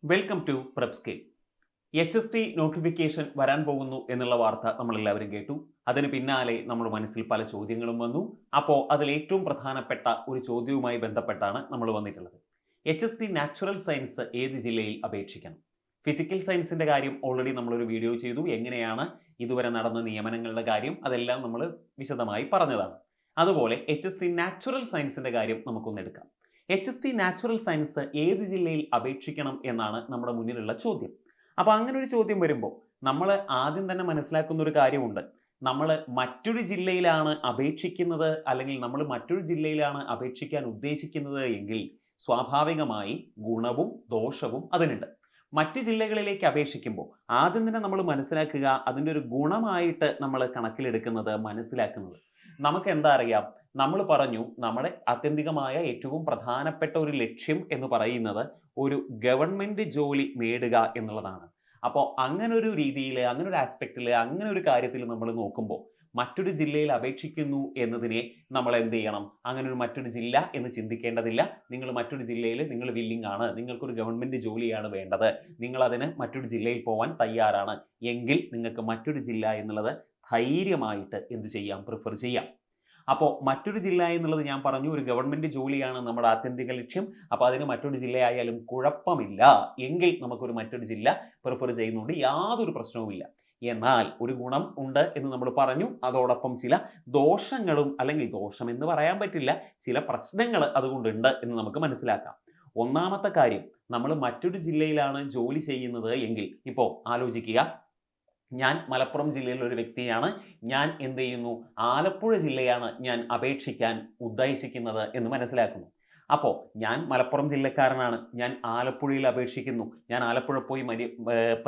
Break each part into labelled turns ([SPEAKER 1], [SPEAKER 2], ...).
[SPEAKER 1] Welcome to prep skill. HST notification വരാൻ പോകുന്നു എന്നുള്ള വാർത്ത നമ്മളെല്ലാവരും കേട്ടു. അതിന് പിന്നാലെ നമ്മുടെ മനസ്സിൽ പല ചോദ്യങ്ങളും വന്നു. അപ്പോൾ അതിൽ ഏറ്റവും പ്രധാനപ്പെട്ട ഒരു ചോദ്യവുമായി ബന്ധപ്പെട്ടാണ് നമ്മൾ വന്നിട്ടുള്ളത്. HST നാച്ചുറൽ സയൻസ് ഏത് ജില്ലയിൽ അപേക്ഷിക്കണം? ഫിസിക്കൽ സയൻസിന്റെ കാര്യം ഓൾറെഡി നമ്മളൊരു വീഡിയോ ചെയ്തു. എങ്ങനെയാണ് ഇതുവരെ നടന്ന നിയമനങ്ങളുടെ കാര്യം അതെല്ലാം നമ്മൾ വിശദമായി പറഞ്ഞതാണ്. അതുപോലെ HST നാച്ചുറൽ സയൻസിന്റെ കാര്യം നമുക്കൊന്ന് എടുക്കാം. HST നാച്ചുറൽ സയൻസ് ഏത് ജില്ലയിൽ അപേക്ഷിക്കണം എന്നാണ് നമ്മുടെ മുന്നിലുള്ള ചോദ്യം. അപ്പോൾ അങ്ങനെ ഒരു ചോദ്യം വരുമ്പോൾ നമ്മൾ ആദ്യം തന്നെ മനസ്സിലാക്കുന്ന ഒരു കാര്യമുണ്ട്. നമ്മൾ മറ്റൊരു ജില്ലയിലാണ് അപേക്ഷിക്കുന്നത് അല്ലെങ്കിൽ നമ്മൾ മറ്റൊരു ജില്ലയിലാണ് അപേക്ഷിക്കാൻ ഉദ്ദേശിക്കുന്നത് എങ്കിൽ സ്വാഭാവികമായി ഗുണവും ദോഷവും അതിനുണ്ട്. മറ്റ് ജില്ലകളിലേക്ക് അപേക്ഷിക്കുമ്പോൾ ആദ്യം തന്നെ നമ്മൾ മനസ്സിലാക്കുക, അതിൻ്റെ ഒരു ഗുണമായിട്ട് നമ്മൾ കണക്കിലെടുക്കുന്നത് മനസ്സിലാക്കുന്നത് നമുക്ക് എന്താ അറിയാം, നമ്മൾ പറഞ്ഞു നമ്മുടെ ആത്യന്തികമായ ഏറ്റവും പ്രധാനപ്പെട്ട ഒരു ലക്ഷ്യം എന്ന് പറയുന്നത് ഒരു ഗവൺമെന്റ് ജോലി നേടുക എന്നുള്ളതാണ്. അപ്പോൾ അങ്ങനെ ഒരു രീതിയിൽ, അങ്ങനെ ഒരു ആസ്പെക്റ്റിൽ, അങ്ങനെ ഒരു കാര്യത്തിൽ നമ്മൾ നോക്കുമ്പോൾ മറ്റൊരു ജില്ലയിൽ അപേക്ഷിക്കുന്നു എന്നതിനെ നമ്മൾ എന്ത് ചെയ്യണം? അങ്ങനെ ഒരു മറ്റൊരു ജില്ല എന്ന് ചിന്തിക്കേണ്ടതില്ല. നിങ്ങൾ മറ്റൊരു ജില്ലയിൽ നിങ്ങൾ വില്ലിംഗ് ആണ്, നിങ്ങൾക്കൊരു ഗവൺമെന്റ് ജോലിയാണ് വേണ്ടത്, നിങ്ങൾ അതിന് മറ്റൊരു ജില്ലയിൽ പോകാൻ തയ്യാറാണ് എങ്കിൽ നിങ്ങൾക്ക് മറ്റൊരു ജില്ല എന്നുള്ളത് ധൈര്യമായിട്ട് എന്ത് ചെയ്യാം? പ്രിഫർ ചെയ്യാം. അപ്പോൾ മറ്റൊരു ജില്ല എന്നുള്ളത് ഞാൻ പറഞ്ഞു ഒരു ഗവൺമെന്റ് ജോലിയാണ് നമ്മുടെ ആത്യന്തിക ലക്ഷ്യം. അപ്പോൾ അതിന് മറ്റൊരു ജില്ലയായാലും കുഴപ്പമില്ല എങ്കിൽ നമുക്കൊരു മറ്റൊരു ജില്ല പ്രിഫർ ചെയ്യുന്നുണ്ട്, യാതൊരു പ്രശ്നവുമില്ല. എന്നാൽ ഒരു ഗുണം ഉണ്ട് എന്ന് നമ്മൾ പറഞ്ഞു, അതോടൊപ്പം ചില ദോഷങ്ങളും, അല്ലെങ്കിൽ ദോഷം എന്ന് പറയാൻ പറ്റില്ല, ചില പ്രശ്നങ്ങൾ അതുകൊണ്ടുണ്ട് എന്ന് നമുക്ക് മനസ്സിലാക്കാം. ഒന്നാമത്തെ കാര്യം, നമ്മൾ മറ്റൊരു ജില്ലയിലാണ് ജോലി ചെയ്യുന്നത് എങ്കിൽ, ഇപ്പോൾ ആലോചിക്കുക, ഞാൻ മലപ്പുറം ജില്ലയിലെ ഒരു വ്യക്തിയാണ്, ഞാൻ എന്ത് ചെയ്യുന്നു, ആലപ്പുഴ ജില്ലയാണ് ഞാൻ അപേക്ഷിക്കാൻ ഉദ്ദേശിക്കുന്നത് എന്ന് മനസ്സിലാക്കുന്നു. അപ്പോൾ ഞാൻ മലപ്പുറം ജില്ലക്കാരനാണ്, ഞാൻ ആലപ്പുഴയിൽ അപേക്ഷിക്കുന്നു, ഞാൻ ആലപ്പുഴ പോയി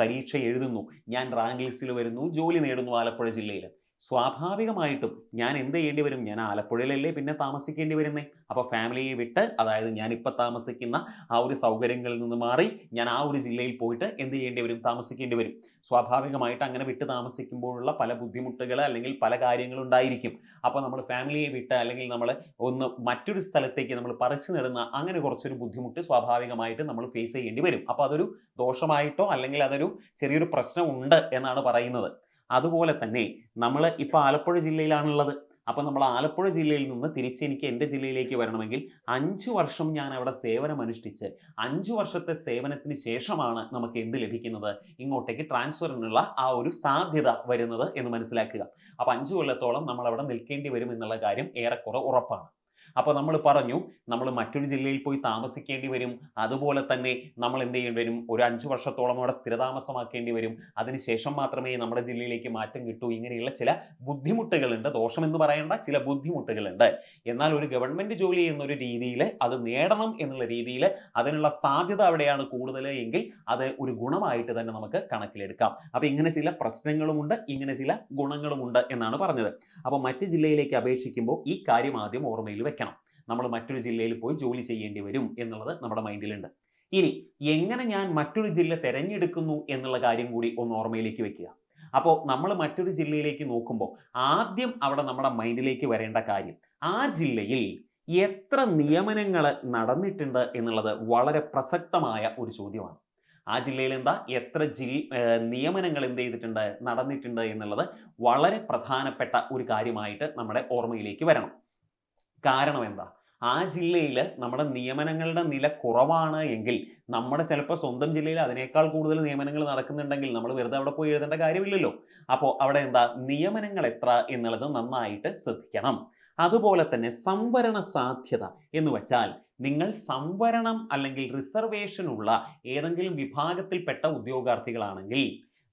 [SPEAKER 1] പരീക്ഷ എഴുതുന്നു, ഞാൻ റാങ്ക് ലിസ്റ്റിൽ വരുന്നു, ജോലി നേടുന്നു ആലപ്പുഴ ജില്ലയിൽ. സ്വാഭാവികമായിട്ടും ഞാൻ എന്ത് ചെയ്യേണ്ടി വരും? ഞാൻ ആലപ്പുഴയിലല്ലേ പിന്നെ താമസിക്കേണ്ടി വരുന്നേ. അപ്പോൾ ഫാമിലിയെ വിട്ട്, അതായത് ഞാനിപ്പോൾ താമസിക്കുന്ന ആ ഒരു സൗകര്യങ്ങളിൽ നിന്ന് മാറി ഞാൻ ആ ഒരു ജില്ലയിൽ പോയിട്ട് എന്ത് ചെയ്യേണ്ടി വരും? താമസിക്കേണ്ടി വരും. സ്വാഭാവികമായിട്ട് അങ്ങനെ വിട്ട് താമസിക്കുമ്പോഴുള്ള പല ബുദ്ധിമുട്ടുകൾ അല്ലെങ്കിൽ പല കാര്യങ്ങളുണ്ടായിരിക്കും. അപ്പോൾ നമ്മൾ ഫാമിലിയെ വിട്ട് അല്ലെങ്കിൽ നമ്മൾ ഒന്ന് മറ്റൊരു സ്ഥലത്തേക്ക് നമ്മൾ പറിച്ചു നടുന്ന അങ്ങനെ കുറച്ചൊരു ബുദ്ധിമുട്ട് സ്വാഭാവികമായിട്ട് നമ്മൾ ഫേസ് ചെയ്യേണ്ടി വരും. അപ്പോൾ അതൊരു ദോഷമായിട്ടോ അല്ലെങ്കിൽ അതൊരു ചെറിയൊരു പ്രശ്നം ഉണ്ട് എന്നാണ് പറയുന്നത്. അതുപോലെ തന്നെ നമ്മൾ ഇപ്പോൾ ആലപ്പുഴ ജില്ലയിലാണുള്ളത്. അപ്പോൾ നമ്മൾ ആലപ്പുഴ ജില്ലയിൽ നിന്ന് തിരിച്ച് എനിക്ക് എൻ്റെ ജില്ലയിലേക്ക് വരണമെങ്കിൽ 5 വർഷം ഞാൻ അവിടെ സേവനം അനുഷ്ഠിച്ച് 5 വർഷത്തെ സേവനത്തിന് ശേഷമാണ് നമുക്ക് എന്ത് ലഭിക്കുന്നത്? ഇങ്ങോട്ടേക്ക് ട്രാൻസ്ഫറിനുള്ള ആ ഒരു സാധ്യത വരുന്നത് എന്ന് മനസ്സിലാക്കുക. അപ്പോൾ 5 കൊല്ലത്തോളം നമ്മൾ അവിടെ നിൽക്കേണ്ടി വരും എന്നുള്ള കാര്യം ഏറെക്കുറെ ഉറപ്പാണ്. അപ്പോൾ നമ്മൾ പറഞ്ഞു നമ്മൾ മറ്റൊരു ജില്ലയിൽ പോയി താമസിക്കേണ്ടി വരും. അതുപോലെ തന്നെ നമ്മൾ എന്ത് ചെയ്യേണ്ടി വരും? ഒരു 5 വർഷത്തോളം അവിടെ സ്ഥിരതാമസമാക്കേണ്ടി വരും. അതിനുശേഷം മാത്രമേ നമ്മുടെ ജില്ലയിലേക്ക് മാറ്റം കിട്ടൂ. ഇങ്ങനെയുള്ള ചില ബുദ്ധിമുട്ടുകളുണ്ട്. ദോഷമെന്ന് പറയേണ്ട ചില ബുദ്ധിമുട്ടുകളുണ്ട്. എന്നാൽ ഒരു ഗവൺമെന്റ് ജോലി എന്നൊരു രീതിയിൽ അത് നേടണം എന്നുള്ള രീതിയിൽ അതിനുള്ള സാധ്യത അവിടെയാണ് കൂടുതൽ എങ്കിൽ അത് ഒരു ഗുണമായിട്ട് തന്നെ നമുക്ക് കണക്കിലെടുക്കാം. അപ്പോൾ ഇങ്ങനെ ചില പ്രശ്നങ്ങളുമുണ്ട്, ഇങ്ങനെ ചില ഗുണങ്ങളുമുണ്ട് എന്നാണ് പറഞ്ഞത്. അപ്പോൾ മറ്റ് ജില്ലയിലേക്ക് അപേക്ഷിക്കുമ്പോൾ ഈ കാര്യം ആദ്യം ഓർമ്മയിൽ വെക്കണം. നമ്മൾ മറ്റൊരു ജില്ലയിൽ പോയി ജോലി ചെയ്യേണ്ടി വരും എന്നുള്ളത് നമ്മുടെ മൈൻഡിലുണ്ട്. ഇനി എങ്ങനെ ഞാൻ മറ്റൊരു ജില്ല തിരഞ്ഞെടുക്കുന്നു എന്നുള്ള കാര്യം കൂടി ഒന്ന് ഓർമ്മയിലേക്ക് വെക്കുക. അപ്പോൾ നമ്മൾ മറ്റൊരു ജില്ലയിലേക്ക് നോക്കുമ്പോൾ ആദ്യം അവിടെ നമ്മുടെ മൈൻഡിലേക്ക് വരേണ്ട കാര്യം, ആ ജില്ലയിൽ എത്ര നിയമനങ്ങൾ നടന്നിട്ടുണ്ട് എന്നുള്ളത് വളരെ പ്രസക്തമായ ഒരു ചോദ്യമാണ്. ആ ജില്ലയിൽ എത്ര നിയമനങ്ങൾ എന്ത് ചെയ്തിട്ടുണ്ട്, നടന്നിട്ടുണ്ട് എന്നുള്ളത് വളരെ പ്രധാനപ്പെട്ട ഒരു കാര്യമായിട്ട് നമ്മുടെ ഓർമ്മയിലേക്ക് വരണം. കാരണം എന്താ? ആ ജില്ലയിൽ നമ്മുടെ നിയമനങ്ങളുടെ നില കുറവാണ് എങ്കിൽ, നമ്മുടെ ചിലപ്പോൾ സ്വന്തം ജില്ലയിൽ അതിനേക്കാൾ കൂടുതൽ നിയമനങ്ങൾ നടക്കുന്നുണ്ടെങ്കിൽ നമ്മൾ വെറുതെ അവിടെ പോയി എഴുതേണ്ട കാര്യമില്ലല്ലോ. അപ്പോൾ അവിടെ നിയമനങ്ങൾ എത്ര എന്നുള്ളത് നന്നായിട്ട് ശ്രദ്ധിക്കണം. അതുപോലെ തന്നെ സംവരണ സാധ്യത എന്ന് വെച്ചാൽ നിങ്ങൾ സംവരണം അല്ലെങ്കിൽ റിസർവേഷൻ ഉള്ള ഏതെങ്കിലും വിഭാഗത്തിൽപ്പെട്ട ഉദ്യോഗാർത്ഥികളാണെങ്കിൽ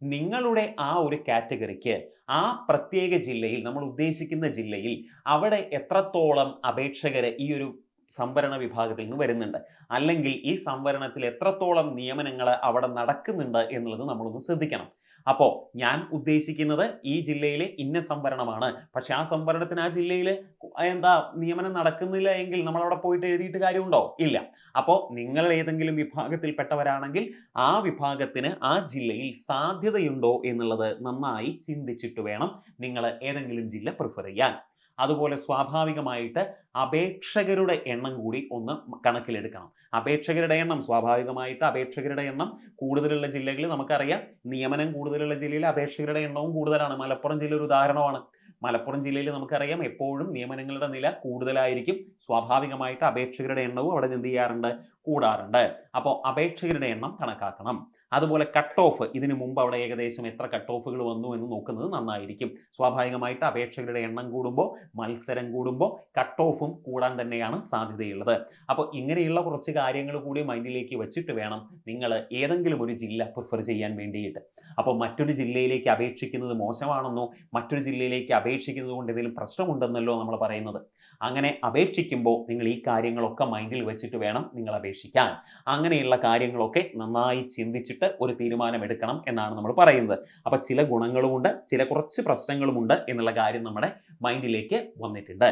[SPEAKER 1] നിങ്ങളുടെ ആ ഒരു കാറ്റഗറിക്ക് ആ പ്രത്യേക ജില്ലയിൽ, നമ്മൾ ഉദ്ദേശിക്കുന്ന ജില്ലയിൽ അവിടെ എത്രത്തോളം അപേക്ഷകർ ഈ ഒരു സംവരണ വിഭാഗത്തിൽ നിന്ന് വരുന്നുണ്ട്, അല്ലെങ്കിൽ ഈ സംവരണത്തിൽ എത്രത്തോളം നിയമനങ്ങൾ അവിടെ നടക്കുന്നുണ്ട് എന്നുള്ളത് നമ്മളൊന്ന് ശ്രദ്ധിക്കണം. അപ്പോൾ ഞാൻ ഉദ്ദേശിക്കുന്നത് ഈ ജില്ലയിലെ ഇന്ന സംവരണമാണ്, പക്ഷെ ആ സംവരണത്തിന് ആ ജില്ലയിൽ നിയമനം നടക്കുന്നില്ല എങ്കിൽ നമ്മൾ അവിടെ പോയിട്ട് എഴുതിയിട്ട് കാര്യമുണ്ടോ? ഇല്ല. അപ്പോൾ നിങ്ങൾ ഏതെങ്കിലും വിഭാഗത്തിൽപ്പെട്ടവരാണെങ്കിൽ ആ വിഭാഗത്തിന് ആ ജില്ലയിൽ സാധ്യതയുണ്ടോ എന്നുള്ളത് നന്നായി ചിന്തിച്ചിട്ട് വേണം നിങ്ങൾ ഏതെങ്കിലും ജില്ല പ്രിഫർ ചെയ്യാൻ. അതുപോലെ സ്വാഭാവികമായിട്ട് അപേക്ഷകരുടെ എണ്ണം കൂടി ഒന്ന് കണക്കിലെടുക്കണം. അപേക്ഷകരുടെ എണ്ണം സ്വാഭാവികമായിട്ട് അപേക്ഷകരുടെ എണ്ണം കൂടുതലുള്ള ജില്ലകളിൽ നമുക്കറിയാം, നിയമനം കൂടുതലുള്ള ജില്ലയിൽ അപേക്ഷകരുടെ എണ്ണവും കൂടുതലാണ്. മലപ്പുറം ജില്ല ഒരു ഉദാഹരണമാണ്. മലപ്പുറം ജില്ലയിൽ നമുക്കറിയാം എപ്പോഴും നിയമനങ്ങളുടെ നില കൂടുതലായിരിക്കും. സ്വാഭാവികമായിട്ട് അപേക്ഷകരുടെ എണ്ണവും അവിടെ എന്ത് ചെയ്യാറുണ്ട്? കൂടാറുണ്ട്. അപ്പോൾ അപേക്ഷകരുടെ എണ്ണം കണക്കാക്കണം. അതുപോലെ കട്ട് ഓഫ്, ഇതിനു മുമ്പ് അവിടെ ഏകദേശം എത്ര കട്ട് ഓഫുകൾ വന്നു എന്ന് നോക്കുന്നത് നന്നായിരിക്കും. സ്വാഭാവികമായിട്ട് അപേക്ഷകരുടെ എണ്ണം കൂടുമ്പോൾ, മത്സരം കൂടുമ്പോൾ കട്ട് ഓഫും കൂടാൻ തന്നെയാണ് സാധ്യതയുള്ളത്. അപ്പോൾ ഇങ്ങനെയുള്ള കുറച്ച് കാര്യങ്ങൾ കൂടി മൈൻഡിലേക്ക് വെച്ചിട്ട് വേണം നിങ്ങൾ ഏതെങ്കിലും ഒരു ജില്ല പ്രിഫർ ചെയ്യാൻ വേണ്ടിയിട്ട്. അപ്പോൾ മറ്റൊരു ജില്ലയിലേക്ക് അപേക്ഷിക്കുന്നത് മോശമാണെന്നോ, മറ്റൊരു ജില്ലയിലേക്ക് അപേക്ഷിക്കുന്നത് കൊണ്ട് എന്തെങ്കിലും പ്രശ്നമുണ്ടെന്നല്ലോ നമ്മൾ പറയുന്നത്. അങ്ങനെ അപേക്ഷിക്കുമ്പോൾ നിങ്ങൾ ഈ കാര്യങ്ങളൊക്കെ മൈൻഡിൽ വെച്ചിട്ട് വേണം നിങ്ങൾ അപേക്ഷിക്കാൻ. അങ്ങനെയുള്ള കാര്യങ്ങളൊക്കെ നന്നായി ചിന്തിച്ചിട്ട് ഒരു തീരുമാനം എടുക്കണം എന്നാണ് നമ്മൾ പറയുന്നത്. അപ്പോൾ ചില ഗുണങ്ങളുമുണ്ട്, ചില കുറച്ച് പ്രശ്നങ്ങളുമുണ്ട് എന്നുള്ള കാര്യം നമ്മുടെ മൈൻഡിലേക്ക് വന്നിട്ടുണ്ട്.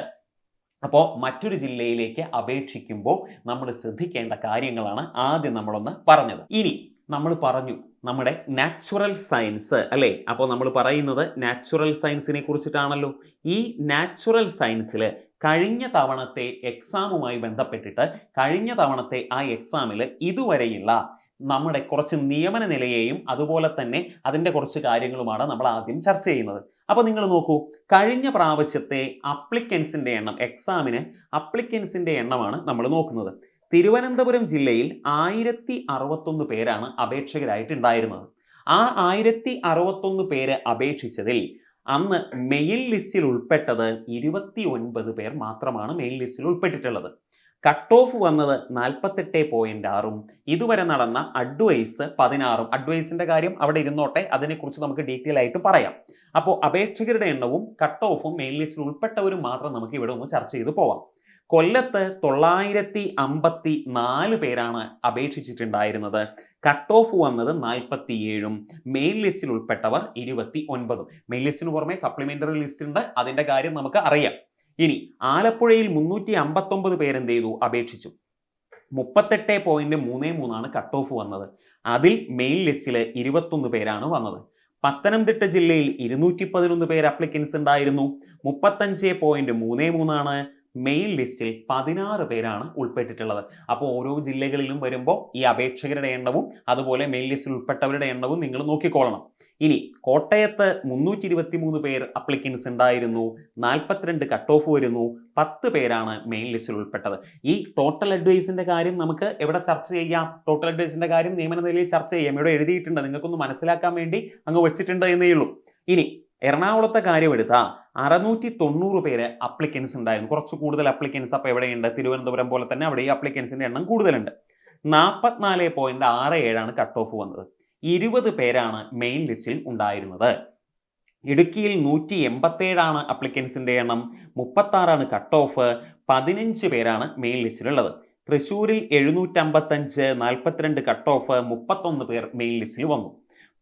[SPEAKER 1] അപ്പോൾ മറ്റൊരു ജില്ലയിലേക്ക് അപേക്ഷിക്കുമ്പോൾ നമ്മൾ ശ്രദ്ധിക്കേണ്ട കാര്യങ്ങളാണ് ആദ്യം നമ്മളൊന്ന് പറഞ്ഞത്. ഇനി നമ്മൾ പറഞ്ഞു നമ്മുടെ നാച്ചുറൽ സയൻസ് അല്ലേ? അപ്പോൾ നമ്മൾ പറയുന്നത് നാച്ചുറൽ സയൻസിനെ കുറിച്ചിട്ടാണല്ലോ. ഈ നാച്ചുറൽ സയൻസിൽ കഴിഞ്ഞ തവണത്തെ എക്സാമുമായി ബന്ധപ്പെട്ടിട്ട് കഴിഞ്ഞ തവണത്തെ ആ എക്സാമിൽ ഇതുവരെയുള്ള നമ്മുടെ കുറച്ച് നിയമന നിലയെയും അതുപോലെ തന്നെ അതിൻ്റെ കുറച്ച് കാര്യങ്ങളുമാണ് നമ്മൾ ആദ്യം ചർച്ച ചെയ്യുന്നത്. അപ്പോൾ നിങ്ങൾ നോക്കൂ, കഴിഞ്ഞ പ്രാവശ്യത്തെ അപ്ലിക്കൻസിൻ്റെ എണ്ണം, എക്സാമിന് അപ്ലിക്കൻസിൻ്റെ എണ്ണമാണ് നമ്മൾ നോക്കുന്നത്. തിരുവനന്തപുരം ജില്ലയിൽ 1061 പേരാണ് അപേക്ഷകരായിട്ടുണ്ടായിരുന്നത്. ആ 1061 പേര് അപേക്ഷിച്ചതിൽ അന്ന് മെയിൽ ലിസ്റ്റിൽ ഉൾപ്പെട്ടത് 29 പേർ മാത്രമാണ് മെയിൽ ലിസ്റ്റിൽ ഉൾപ്പെട്ടിട്ടുള്ളത്. കട്ട് ഓഫ് വന്നത് 48.6ഉം ഇതുവരെ നടന്ന അഡ്വൈസ് 16ഉം. അഡ്വൈസിന്റെ കാര്യം അവിടെ ഇരുന്നോട്ടെ, അതിനെക്കുറിച്ച് നമുക്ക് ഡീറ്റെയിൽ ആയിട്ട് പറയാം. അപ്പോൾ അപേക്ഷകരുടെ എണ്ണവും കട്ട് ഓഫും മെയിൽ ലിസ്റ്റിൽ ഉൾപ്പെട്ടവരും മാത്രം നമുക്ക് ഇവിടെ ഒന്ന് ചർച്ച ചെയ്ത് പോവാം. കൊല്ലത്ത് 954 പേരാണ് അപേക്ഷിച്ചിട്ടുണ്ടായിരുന്നത്. കട്ട് ഓഫ് വന്നത് 47ഉം മെയിൻ ലിസ്റ്റിൽ ഉൾപ്പെട്ടവർ 29ഉം. മെയിൻ ലിസ്റ്റിന് പുറമെ സപ്ലിമെന്ററി ലിസ്റ്റ് ഉണ്ട്, അതിന്റെ കാര്യം നമുക്ക് അറിയാം. ഇനി ആലപ്പുഴയിൽ 359 പേരെന്ത് ചെയ്തു? അപേക്ഷിച്ചു. 38.33 കട്ട് ഓഫ് വന്നത്. അതിൽ മെയിൻ ലിസ്റ്റിൽ 21 പേരാണ് വന്നത്. പത്തനംതിട്ട ജില്ലയിൽ 211 പേര് അപ്ലിക്കൻസ് ഉണ്ടായിരുന്നു. 35.33 മെയിൻ ലിസ്റ്റിൽ 16 പേരാണ് ഉൾപ്പെട്ടിട്ടുള്ളത്. അപ്പോൾ ഓരോ ജില്ലകളിലും വരുമ്പോൾ ഈ അപേക്ഷകരുടെ എണ്ണവും അതുപോലെ മെയിൻ ലിസ്റ്റിൽ ഉൾപ്പെട്ടവരുടെ എണ്ണവും നിങ്ങൾ നോക്കിക്കൊള്ളണം. ഇനി കോട്ടയത്ത് 323 പേർ അപ്ലിക്കൻസ് ഉണ്ടായിരുന്നു. 42 കട്ട് ഓഫ് വരുന്നു. 10 പേരാണ് മെയിൻ ലിസ്റ്റിൽ ഉൾപ്പെട്ടത്. ഈ ടോട്ടൽ അഡ്വൈസിന്റെ കാര്യം നമുക്ക് എവിടെ ചർച്ച ചെയ്യാം? ടോട്ടൽ അഡ്വൈസിന്റെ കാര്യം നിയമന നിലയിൽ ചർച്ച ചെയ്യാം. ഇവിടെ എഴുതിയിട്ടുണ്ട്, നിങ്ങൾക്കൊന്ന് മനസ്സിലാക്കാൻ വേണ്ടി അങ്ങ് വെച്ചിട്ടുണ്ട് എന്നേ ഉള്ളൂ. ഇനി എറണാകുളത്തെ കാര്യം എടുത്താൽ 690 പേര് അപ്ലിക്കൻസ് ഉണ്ടായിരുന്നു. കുറച്ച് കൂടുതൽ അപ്ലിക്കൻസ് അപ്പോൾ എവിടെയുണ്ട്? തിരുവനന്തപുരം പോലെ തന്നെ അവിടെ ഈ അപ്ലിക്കൻസിന്റെ എണ്ണം കൂടുതലുണ്ട്. 44.67 കട്ട് ഓഫ് വന്നത്. 20 പേരാണ് മെയിൻ ലിസ്റ്റിൽ ഉണ്ടായിരുന്നത്. ഇടുക്കിയിൽ 187 അപ്ലിക്കൻസിന്റെ എണ്ണം. 36 കട്ട് ഓഫ്. 15 പേരാണ് മെയിൻ ലിസ്റ്റിലുള്ളത്. തൃശ്ശൂരിൽ 755, 42 കട്ട് ഓഫ്. 31 പേർ മെയിൻ ലിസ്റ്റിൽ വന്നു.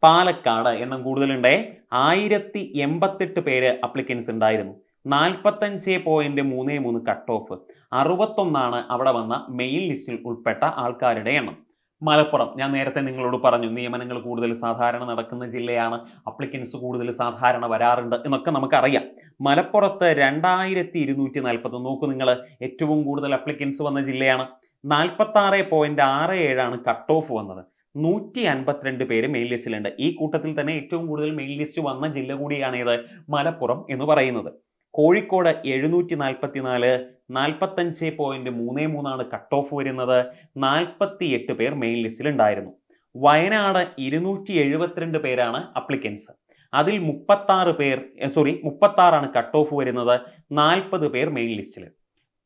[SPEAKER 1] പാലക്കാട് എണ്ണം കൂടുതലുണ്ടേ. 1088 പേര് അപ്ലിക്കൻസ് ഉണ്ടായിരുന്നു. 45.33 കട്ട് ഓഫ്. 61 അവിടെ വന്ന മെയിൻ ലിസ്റ്റിൽ ഉൾപ്പെട്ട ആൾക്കാരുടെ എണ്ണം. മലപ്പുറം, ഞാൻ നേരത്തെ നിങ്ങളോട് പറഞ്ഞു നിയമനങ്ങൾ കൂടുതൽ സാധാരണ നടക്കുന്ന ജില്ലയാണ്, അപ്ലിക്കൻസ് കൂടുതൽ സാധാരണ വരാറുണ്ട് എന്നൊക്കെ നമുക്കറിയാം. മലപ്പുറത്ത് 2240. നോക്കൂ നിങ്ങൾ, ഏറ്റവും കൂടുതൽ അപ്ലിക്കൻസ് വന്ന ജില്ലയാണ്. 46.67 കട്ട് ഓഫ് വന്നത്. 152 പേര് മെയിൻ ലിസ്റ്റിലുണ്ട്. ഈ കൂട്ടത്തിൽ തന്നെ ഏറ്റവും കൂടുതൽ മെയിൻ ലിസ്റ്റ് വന്ന ജില്ല കൂടിയാണ് ഇത് മലപ്പുറം എന്ന് പറയുന്നത്. കോഴിക്കോട് 744, 45.33 കട്ട് ഓഫ് വരുന്നത്. 48 പേർ മെയിൻ ലിസ്റ്റിൽ ഉണ്ടായിരുന്നു. വയനാട് 272 പേരാണ് അപ്ലിക്കൻസ്. അതിൽ 36 കട്ട് ഓഫ് വരുന്നത്. 40 പേർ മെയിൻ ലിസ്റ്റിൽ.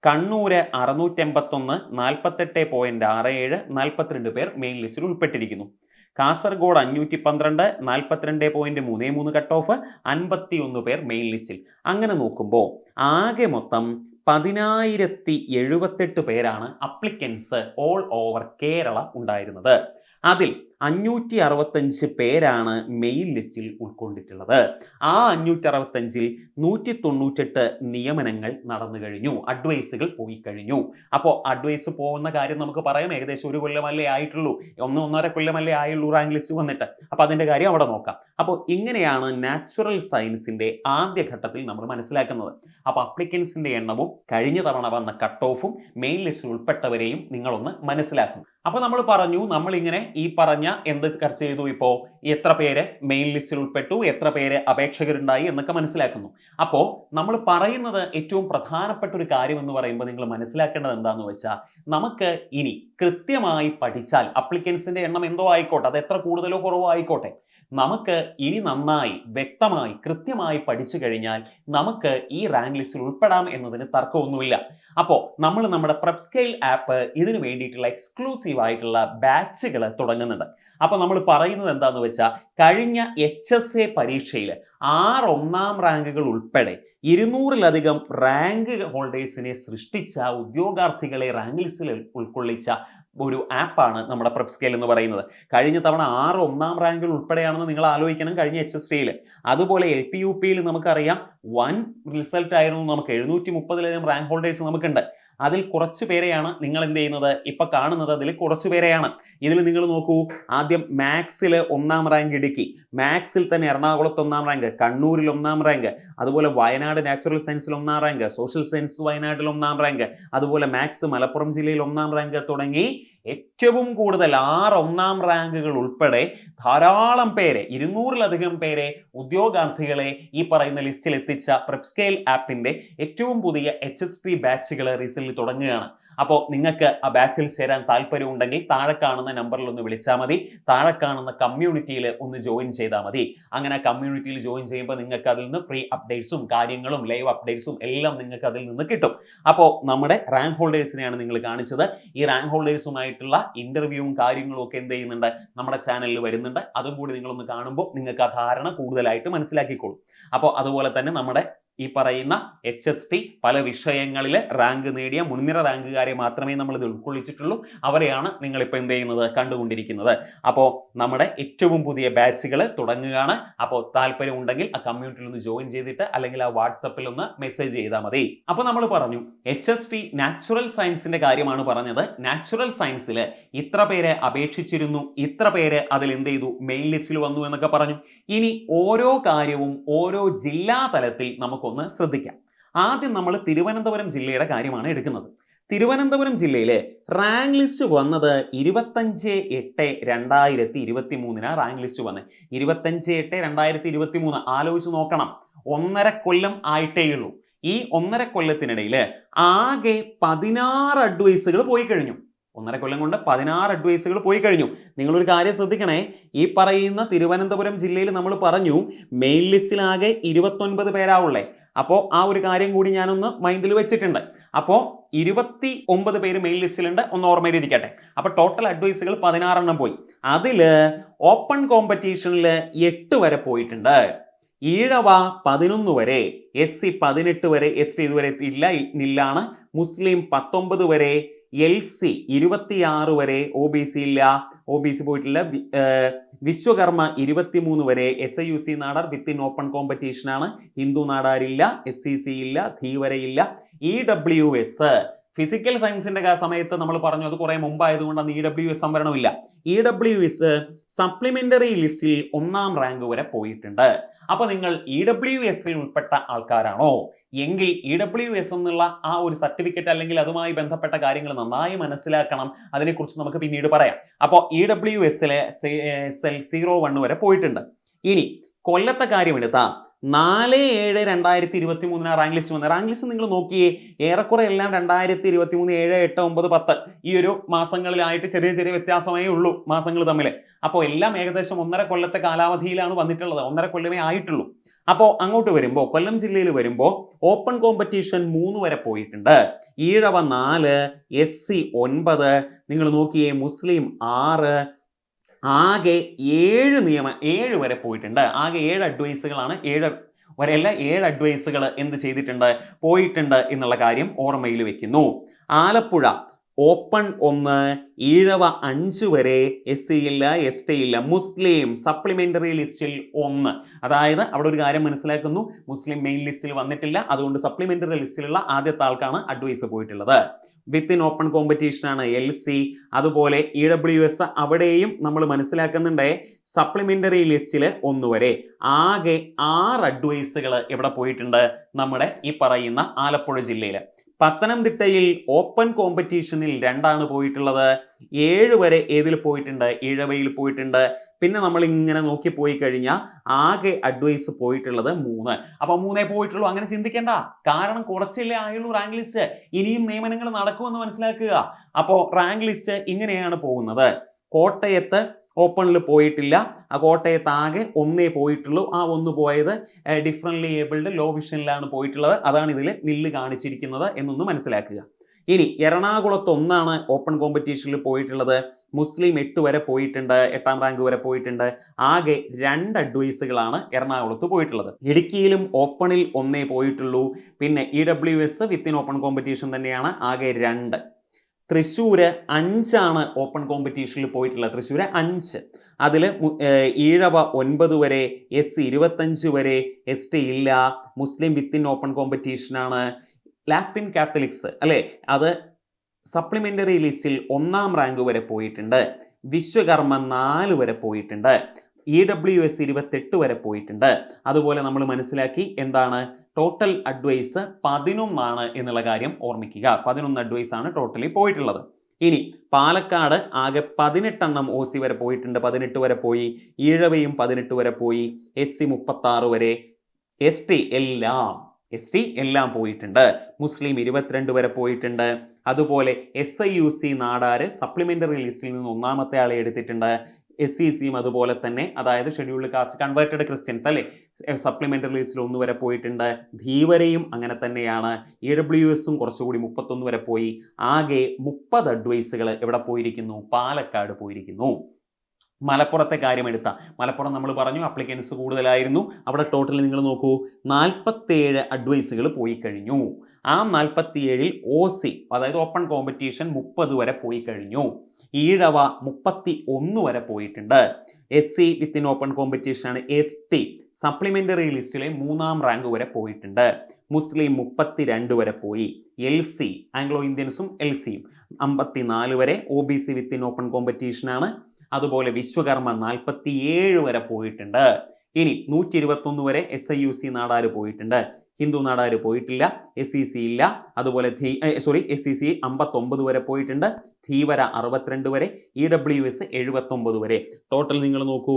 [SPEAKER 1] കണ്ണൂര് 681, 48.67, 42 പേർ മെയിൻ ലിസ്റ്റിൽ ഉൾപ്പെട്ടിരിക്കുന്നു. Kasaragod 512, 42.33 cut off. 51 പേർ മെയിൻ ലിസ്റ്റിൽ. അങ്ങനെ നോക്കുമ്പോൾ ആകെ മൊത്തം 10,078 പേരാണ് അപ്ലിക്കൻസ് ഓൾ ഓവർ കേരള ഉണ്ടായിരുന്നത്. അതിൽ 565 പേരാണ് മെയിൻ ലിസ്റ്റിൽ ഉൾക്കൊണ്ടിട്ടുള്ളത്. ആ 565-ൽ 198 നിയമനങ്ങൾ നടന്നു കഴിഞ്ഞു, അഡ്വൈസുകൾ പോയി കഴിഞ്ഞു. അപ്പോൾ അഡ്വൈസ് പോകുന്ന കാര്യം നമുക്ക് പറയാം, ഏകദേശം 1 കൊല്ലമല്ലേ ആയിട്ടുള്ളൂ, 1-1.5 കൊല്ലമല്ലേ ആയുള്ളൂ റാങ്ക് ലിസ്റ്റ് വന്നിട്ട്. അപ്പോൾ അതിൻ്റെ കാര്യം അവിടെ നോക്കാം. അപ്പോൾ ഇങ്ങനെയാണ് നാച്ചുറൽ സയൻസിന്റെ ആദ്യഘട്ടത്തിൽ നമ്മൾ മനസ്സിലാക്കുന്നത്. അപ്പോൾ അപ്ലിക്കൻസിന്റെ എണ്ണവും കഴിഞ്ഞ തവണ വന്ന കട്ട് ഓഫും മെയിൻ ലിസ്റ്റിൽ ഉൾപ്പെട്ടവരെയും നിങ്ങളൊന്ന് മനസ്സിലാക്കും. അപ്പോൾ നമ്മൾ പറഞ്ഞു, നമ്മളിങ്ങനെ ഈ പറഞ്ഞ എന്ത് ചർച്ച ചെയ്തു, ഇപ്പോൾ എത്ര പേര് മെയിൻ ലിസ്റ്റിൽ ഉൾപ്പെട്ടു, എത്ര പേര് അപേക്ഷകരുണ്ടായി എന്നൊക്കെ മനസ്സിലാക്കുന്നു. അപ്പോൾ നമ്മൾ പറയുന്നത് ഏറ്റവും പ്രധാനപ്പെട്ട ഒരു കാര്യം എന്ന് പറയുമ്പോൾ നിങ്ങൾ മനസ്സിലാക്കേണ്ടത് എന്താണെന്ന് വെച്ചാൽ, നമുക്ക് ഇനി കൃത്യമായി പഠിച്ചാൽ അപ്ലിക്കൻസിന്റെ എണ്ണം എന്തോ ആയിക്കോട്ടെ, അത് എത്ര കൂടുതലോ കുറവോ ആയിക്കോട്ടെ, നമുക്ക് ഇനി നന്നായി വ്യക്തമായി കൃത്യമായി പഠിച്ചു കഴിഞ്ഞാൽ നമുക്ക് ഈ റാങ്ക് ലിസ്റ്റിൽ ഉൾപ്പെടാം എന്നതിന് തർക്കമൊന്നുമില്ല. അപ്പോൾ നമ്മൾ നമ്മുടെ പ്രെപ്സ്കെയിൽ ആപ്പ് ഇതിനു വേണ്ടിയിട്ടുള്ള എക്സ്ക്ലൂസീവ് ആയിട്ടുള്ള ബാച്ചുകൾ തുടങ്ങുന്നുണ്ട്. അപ്പോൾ നമ്മൾ പറയുന്നത് എന്താന്ന് വെച്ചാൽ, കഴിഞ്ഞ HSA പരീക്ഷയിൽ 6 ഒന്നാം റാങ്കുകൾ ഉൾപ്പെടെ 200-ലധികം റാങ്ക് ഹോൾഡേഴ്സിനെ സൃഷ്ടിച്ച ഉദ്യോഗാർത്ഥികളെ റാങ്ക് ലിസ്റ്റിൽ ഉൾക്കൊള്ളിച്ച ഒരു ആപ്പാണ് നമ്മുടെ പ്രെപ്സ്കെയിൽ എന്ന് പറയുന്നത്. കഴിഞ്ഞ തവണ 6 ഒന്നാം റാങ്കുകൾ ഉൾപ്പെടെയാണെന്ന് നിങ്ങൾ ആലോചിക്കണം കഴിഞ്ഞ HSTയിൽ. അതുപോലെ LP-UPയിൽ നമുക്കറിയാം വൻ റിസൾട്ട് ആയിരുന്നു. നമുക്ക് 730-ലധികം റാങ്ക് ഹോൾഡേഴ്സ് നമുക്കുണ്ട്. അതിൽ കുറച്ച് പേരെയാണ് നിങ്ങൾ എന്ത് ചെയ്യുന്നത്, ഇപ്പൊ കാണുന്നത് അതിൽ കുറച്ച് പേരെയാണ്. ഇതിൽ നിങ്ങൾ നോക്കൂ, ആദ്യം മാത്സിൽ 1-ാം റാങ്ക് ഇടുക്കി, മാത്സിൽ തന്നെ എറണാകുളത്ത് 1-ാം റാങ്ക്, കണ്ണൂരിൽ 1-ാം റാങ്ക്, അതുപോലെ വയനാട് നാച്ചുറൽ സയൻസിൽ 1-ാം റാങ്ക്, സോഷ്യൽ സയൻസ് വയനാട്ടിൽ 1-ാം റാങ്ക്, അതുപോലെ മാത്സ് മലപ്പുറം ജില്ലയിൽ 1-ാം റാങ്ക് തുടങ്ങി ഏറ്റവും കൂടുതൽ 6 ഒന്നാം റാങ്കുകൾ ഉൾപ്പെടെ ധാരാളം പേരെ, 200-ലധികം പേരെ ഉദ്യോഗാർത്ഥികളെ ഈ പറയുന്ന ലിസ്റ്റിൽ എത്തിച്ച പ്രെപ്സ്കെയിൽ ആപ്പിന്റെ ഏറ്റവും പുതിയ HST ബാച്ചുകൾ റീസെന്റ് തുടങ്ങുകയാണ്. അപ്പോൾ നിങ്ങൾക്ക് ആ ബാച്ചിൽ ചേരാൻ താല്പര്യമുണ്ടെങ്കിൽ താഴെ കാണുന്ന നമ്പറിൽ ഒന്ന് വിളിച്ചാൽ മതി, താഴെ കാണുന്ന കമ്മ്യൂണിറ്റിയിൽ ഒന്ന് ജോയിൻ ചെയ്താൽ മതി. അങ്ങനെ കമ്മ്യൂണിറ്റിയിൽ ജോയിൻ ചെയ്യുമ്പോൾ നിങ്ങൾക്ക് അതിൽ നിന്ന് ഫ്രീ അപ്ഡേറ്റ്സും കാര്യങ്ങളും ലൈവ് അപ്ഡേറ്റ്സും എല്ലാം നിങ്ങൾക്ക് അതിൽ നിന്ന് കിട്ടും. അപ്പോൾ നമ്മുടെ റാങ്ക് ഹോൾഡേഴ്സിനെയാണ് നിങ്ങൾ കാണിച്ചത്. ഈ റാങ്ക് ഹോൾഡേഴ്സുമായിട്ടുള്ള ഇന്റർവ്യൂവും കാര്യങ്ങളും ഒക്കെ എന്ത് ചെയ്യുന്നുണ്ട്, നമ്മുടെ ചാനലിൽ വരുന്നുണ്ട്. അതും കൂടി നിങ്ങളൊന്ന് കാണുമ്പോൾ നിങ്ങൾക്ക് ആ ധാരണ കൂടുതലായിട്ട് മനസ്സിലാക്കിക്കോളും. അപ്പോൾ അതുപോലെ തന്നെ നമ്മുടെ ഈ പറയുന്ന HST പല വിഷയങ്ങളിൽ റാങ്ക് നേടിയ മുൻനിര റാങ്കുകാരെ മാത്രമേ നമ്മൾ ഇത് ഉൾക്കൊള്ളിച്ചിട്ടുള്ളൂ. അവരെയാണ് നിങ്ങളിപ്പോൾ എന്ത് ചെയ്യുന്നത്, കണ്ടുകൊണ്ടിരിക്കുന്നത്. അപ്പോൾ നമ്മുടെ ഏറ്റവും പുതിയ ബാച്ചുകൾ തുടങ്ങുകയാണ്. അപ്പോൾ താല്പര്യം ഉണ്ടെങ്കിൽ ആ കമ്മ്യൂണിറ്റിയിൽ ഒന്ന് ജോയിൻ ചെയ്തിട്ട് അല്ലെങ്കിൽ ആ വാട്സപ്പിൽ ഒന്ന് മെസ്സേജ് ചെയ്താൽ മതി. അപ്പോൾ നമ്മൾ പറഞ്ഞു HST നാച്ചുറൽ സയൻസിന്റെ കാര്യമാണ് പറഞ്ഞത്. നാച്ചുറൽ സയൻസിൽ ഇത്ര പേര് അപേക്ഷിച്ചിരുന്നു, ഇത്ര പേര് അതിൽ എന്ത് ചെയ്തു, മെയിൻ ലിസ്റ്റിൽ വന്നു എന്നൊക്കെ പറഞ്ഞു. ഇനി ഓരോ കാര്യവും ഓരോ ജില്ലാ തലത്തിൽ നമുക്കൊന്ന് ശ്രദ്ധിക്കാം. ആദ്യം നമ്മൾ തിരുവനന്തപുരം ജില്ലയുടെ കാര്യമാണ് എടുക്കുന്നത്. തിരുവനന്തപുരം ജില്ലയിലെ റാങ്ക് ലിസ്റ്റ് വന്നത് 25/8/2023 റാങ്ക് ലിസ്റ്റ് വന്നത്. 25/8/2023 ആലോചിച്ച് നോക്കണം, 1.5 കൊല്ലം ആയിട്ടേ ഉള്ളൂ. ഈ 1.5 കൊല്ലത്തിനിടയിൽ ആകെ 16 അഡ്വൈസുകൾ പോയി കഴിഞ്ഞു. 1.5 കൊല്ലം കൊണ്ട് 16 അഡ്വൈസുകൾ പോയി കഴിഞ്ഞു. നിങ്ങളൊരു കാര്യം ശ്രദ്ധിക്കണേ, ഈ പറയുന്ന തിരുവനന്തപുരം ജില്ലയിൽ നമ്മൾ പറഞ്ഞു മെയിൻ ലിസ്റ്റിലാകെ 29 പേരാവുള്ളേ. അപ്പോൾ ആ ഒരു കാര്യം കൂടി ഞാനൊന്ന് മൈൻഡിൽ വെച്ചിട്ടുണ്ട്. അപ്പോൾ 29 പേര് മെയിൻ ലിസ്റ്റിലുണ്ട്, ഒന്ന് ഓർമ്മയിൽ ഇരിക്കട്ടെ. അപ്പോൾ ടോട്ടൽ അഡ്വൈസുകൾ 16 എണ്ണം പോയി. അതിൽ ഓപ്പൺ കോമ്പറ്റീഷനിൽ 8 വരെ പോയിട്ടുണ്ട്. ഈഴവ 11 വരെ, SC 18 വരെ, ST ഇതുവരെ ഇല്ലാണ്, മുസ്ലിം 19 വരെ, LC 26 വരെ, OBC ഇല്ല, OBC പോയിട്ടില്ല, വിശ്വകർമ്മ 23 വരെ, SIUC Nadar within open competition ആണ്, ഹിന്ദു നാടാരില്ല, SCC ഇല്ല, ധീവര ഇല്ല, EWS ഫിസിക്കൽ സയൻസിന്റെ സമയത്ത് നമ്മൾ പറഞ്ഞു അത് കുറെ മുമ്പായതുകൊണ്ടാണ് EWS സംവരണമില്ല. EWS സപ്ലിമെന്ററി ലിസ്റ്റിൽ 1-ാം റാങ്ക് വരെ പോയിട്ടുണ്ട്. അപ്പൊ നിങ്ങൾ EWSൽ ഉൾപ്പെട്ട ആൾക്കാരാണോ എങ്കിൽ EWS എന്നുള്ള ആ ഒരു സർട്ടിഫിക്കറ്റ് അല്ലെങ്കിൽ അതുമായി ബന്ധപ്പെട്ട കാര്യങ്ങൾ നന്നായി മനസ്സിലാക്കണം. അതിനെക്കുറിച്ച് നമുക്ക് പിന്നീട് പറയാം. അപ്പോൾ EWSലെ സെൽ 01 വരെ പോയിട്ടുണ്ട്. ഇനി കൊല്ലത്തെ കാര്യം എടുത്താൽ 4/7/2023 റാങ്ക് ലിസ്റ്റ് വന്നത്. റാങ്ക് ലിസ്റ്റ് നിങ്ങൾ നോക്കിയേ, ഏറെക്കുറെ എല്ലാം 2023 7, 8, 9, 10 ഈ ഒരു മാസങ്ങളിലായിട്ട് ചെറിയ ചെറിയ വ്യത്യാസമേ ഉള്ളൂ മാസങ്ങൾ തമ്മിൽ. അപ്പോൾ എല്ലാം ഏകദേശം 1.5 കൊല്ലത്തെ കാലാവധിയിലാണ് വന്നിട്ടുള്ളത്. 1.5 കൊല്ലമേ ആയിട്ടുള്ളൂ. അപ്പോൾ അങ്ങോട്ട് വരുമ്പോൾ കൊല്ലം ജില്ലയിൽ വരുമ്പോൾ ഓപ്പൺ കോമ്പറ്റീഷൻ 3 വരെ പോയിട്ടുണ്ട്. ഈഴവ 4, SC 9, നിങ്ങൾ നോക്കിയേ മുസ്ലിം 6, ആകെ 7 വരെ പോയിട്ടുണ്ട്. ആകെ 7 അഡ്വൈസുകളാണ്, 7 വരെയല്ല 7 അഡ്വൈസുകൾ എന്ത് ചെയ്തിട്ടുണ്ട്, പോയിട്ടുണ്ട് എന്നുള്ള കാര്യം ഓർമ്മയിൽ വെക്കുന്നു. ആലപ്പുഴ ഓപ്പൺ 1, ഈഴവ 5 വരെ, SC ഇല്ല, ST ഇല്ല, മുസ്ലിം സപ്ലിമെന്ററി ലിസ്റ്റിൽ 1. അതായത് അവിടെ ഒരു കാര്യം മനസ്സിലാക്കുന്നു, മുസ്ലിം മെയിൻ ലിസ്റ്റിൽ വന്നിട്ടില്ല, അതുകൊണ്ട് സപ്ലിമെന്ററി ലിസ്റ്റിലുള്ള ആദ്യത്തെ ആൾക്കാണ് അഡ്വൈസ് പോയിട്ടുള്ളത്. വിത്തിൻ ഓപ്പൺ കോമ്പറ്റീഷൻ ആണ് LC. അതുപോലെ EWS അവിടെയും നമ്മൾ മനസ്സിലാക്കുന്നുണ്ട് സപ്ലിമെന്ററി ലിസ്റ്റിൽ 1 വരെ. ആകെ 6 അഡ്വൈസുകൾ എവിടെ പോയിട്ടുണ്ട്? നമ്മുടെ ഈ പറയുന്ന ആലപ്പുഴ ജില്ലയിൽ. പത്തനംതിട്ടയിൽ ഓപ്പൺ കോമ്പറ്റീഷനിൽ 2 പോയിട്ടുള്ളത്. 7 വരെ ഏതിൽ പോയിട്ടുണ്ട്? ഈഴവയിൽ പോയിട്ടുണ്ട്. പിന്നെ നമ്മൾ ഇങ്ങനെ നോക്കി പോയി കഴിഞ്ഞാൽ ആകെ അഡ്വൈസ് പോയിട്ടുള്ളത് 3. അപ്പൊ 3 പോയിട്ടുള്ളൂ. അങ്ങനെ ചിന്തിക്കേണ്ട, കാരണം കുറച്ചല്ലേ ആയുള്ളൂ റാങ്ക് ലിസ്റ്റ്. ഇനിയും നിയമനങ്ങൾ നടക്കുമെന്ന് മനസ്സിലാക്കുക. അപ്പോ റാങ്ക് ലിസ്റ്റ് ഇങ്ങനെയാണ് പോകുന്നത്. കോട്ടയത്ത് ഓപ്പണിൽ പോയിട്ടില്ല. ആ കോട്ടയത്ത് ആകെ 1 പോയിട്ടുള്ളൂ. ആ 1 പോയത് ഡിഫറൻറ്റ്ലി ഏബിൾഡ് ലോ വിഷനിലാണ് പോയിട്ടുള്ളത്. അതാണ് ഇതിൽ നില്ല് കാണിച്ചിരിക്കുന്നത് എന്നൊന്ന് മനസ്സിലാക്കുക. ഇനി എറണാകുളത്ത് 1 ഓപ്പൺ കോമ്പറ്റീഷനിൽ പോയിട്ടുള്ളത്. മുസ്ലിം 8 വരെ പോയിട്ടുണ്ട്, 8ാം റാങ്ക് വരെ പോയിട്ടുണ്ട്. ആകെ 2 അഡ്വൈസുകളാണ് എറണാകുളത്ത് പോയിട്ടുള്ളത്. ഇടുക്കിയിലും ഓപ്പണിൽ 1 പോയിട്ടുള്ളൂ. പിന്നെ EWS വിത്തിൻ ഓപ്പൺ കോമ്പറ്റീഷൻ തന്നെയാണ്, ആകെ 2. തൃശ്ശൂര് 5 ഓപ്പൺ കോമ്പറ്റീഷനിൽ പോയിട്ടുള്ളത്. തൃശ്ശൂര് 5. അതിൽ ഈഴവ 9 വരെ, SC 25 വരെ, ST ഇല്ല. മുസ്ലിം വിത്തിൻ ഓപ്പൺ കോമ്പറ്റീഷൻ ആണ്. ലാറ്റിൻ കാത്തലിക്സ് അല്ലെ, അത് സപ്ലിമെന്ററി ലിസ്റ്റിൽ 1ാം റാങ്ക് വരെ പോയിട്ടുണ്ട്. വിശ്വകർമ്മ 4 വരെ പോയിട്ടുണ്ട്. EWS 28 വരെ പോയിട്ടുണ്ട്. അതുപോലെ നമ്മൾ മനസ്സിലാക്കി എന്താണ് ടോട്ടൽ അഡ്വൈസ് 11 എന്നുള്ള കാര്യം ഓർമ്മിക്കുക. 11 അഡ്വൈസ് ആണ് ടോട്ടലി പോയിട്ടുള്ളത്. ഇനി പാലക്കാട് ആകെ 18 OC വരെ പോയിട്ടുണ്ട്, 18 വരെ പോയി. ഈഴവയും 18 വരെ പോയി. SC 36 വരെ. ST എല്ലാം പോയിട്ടുണ്ട്. മുസ്ലിം 22 വരെ പോയിട്ടുണ്ട്. അതുപോലെ SIUC നാടാര് സപ്ലിമെന്ററി ലിസ്റ്റിൽ നിന്ന് 1ാമത്തെ ആളെ എടുത്തിട്ടുണ്ട്. SECയും അതുപോലെ തന്നെ, അതായത് ഷെഡ്യൂൾഡ് കാസ്റ്റ് കൺവേർട്ടഡ് ക്രിസ്ത്യൻസ് അല്ലെ, സപ്ലിമെന്ററി ലിസ്റ്റിൽ 1 വരെ പോയിട്ടുണ്ട്. ധീവരയും അങ്ങനെ തന്നെയാണ്. EWSും കുറച്ചുകൂടി 31 വരെ പോയി. ആകെ 30 അഡ്വൈസുകൾ എവിടെ പോയിരിക്കുന്നു? പാലക്കാട് പോയിരിക്കുന്നു. മലപ്പുറത്തെ കാര്യം എടുത്താൽ, മലപ്പുറം നമ്മൾ പറഞ്ഞു അപ്ലിക്കൻസ് കൂടുതലായിരുന്നു. അവിടെ ടോട്ടൽ നിങ്ങൾ നോക്കൂ, 47 അഡ്വൈസുകൾ പോയി കഴിഞ്ഞു. ആ 47ൽ OC അതായത് ഓപ്പൺ കോമ്പറ്റീഷൻ 30 വരെ പോയി കഴിഞ്ഞു. ഈഴവ 31 വരെ പോയിട്ടുണ്ട്. SC വിത്തിൻ ഓപ്പൺ കോമ്പറ്റീഷൻ ആണ്. ST സപ്ലിമെന്ററി ലിസ്റ്റിലെ 3ാം റാങ്ക് വരെ പോയിട്ടുണ്ട്. മുസ്ലിം 32 വരെ പോയി. LC ആംഗ്ലോ ഇന്ത്യൻസും LCയും 54 വരെ. OBC വിത്തിൻ ഓപ്പൺ കോമ്പറ്റീഷൻ ആണ്. അതുപോലെ വിശ്വകർമ്മ 47 വരെ പോയിട്ടുണ്ട്. ഇനി 121 വരെ SIUC നാടാര് പോയിട്ടുണ്ട്. ഹിന്ദു നാടാര് പോയിട്ടില്ല. SEC ഇല്ല. അതുപോലെ SEC 59 വരെ പോയിട്ടുണ്ട്. ധീവര 62 വരെ. EWS 79 വരെ. ടോട്ടൽ നിങ്ങൾ നോക്കൂ,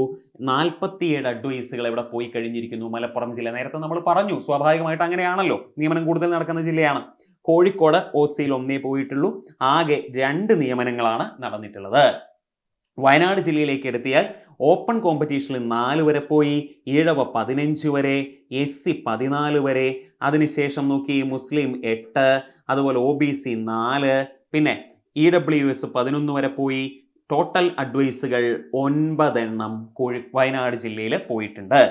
[SPEAKER 1] 47 അഡ്വൈസുകൾ എവിടെ പോയി കഴിഞ്ഞിരിക്കുന്നു? മലപ്പുറം ജില്ല. നേരത്തെ നമ്മൾ പറഞ്ഞു, സ്വാഭാവികമായിട്ട് അങ്ങനെയാണല്ലോ, നിയമനം കൂടുതൽ നടക്കുന്ന ജില്ലയാണ്. കോഴിക്കോട് OCയിൽ 1 പോയിട്ടുള്ളൂ. ആകെ 2 നിയമനങ്ങളാണ് നടന്നിട്ടുള്ളത്. വയനാട് ജില്ലയിലേക്ക് എടുത്തിയാൽ ഓപ്പൺ കോമ്പറ്റീഷനിൽ 4 വരെ പോയി. ഈഴവ 15 വരെ. SC 14 വരെ. അതിനുശേഷം നോക്കി മുസ്ലിം 8, അതുപോലെ OBC 4, പിന്നെ EWS 11 വരെ പോയി. ടോട്ടൽ അഡ്വൈസുകൾ 9 വയനാട് ജില്ലയിൽ പോയിട്ടുണ്ട്.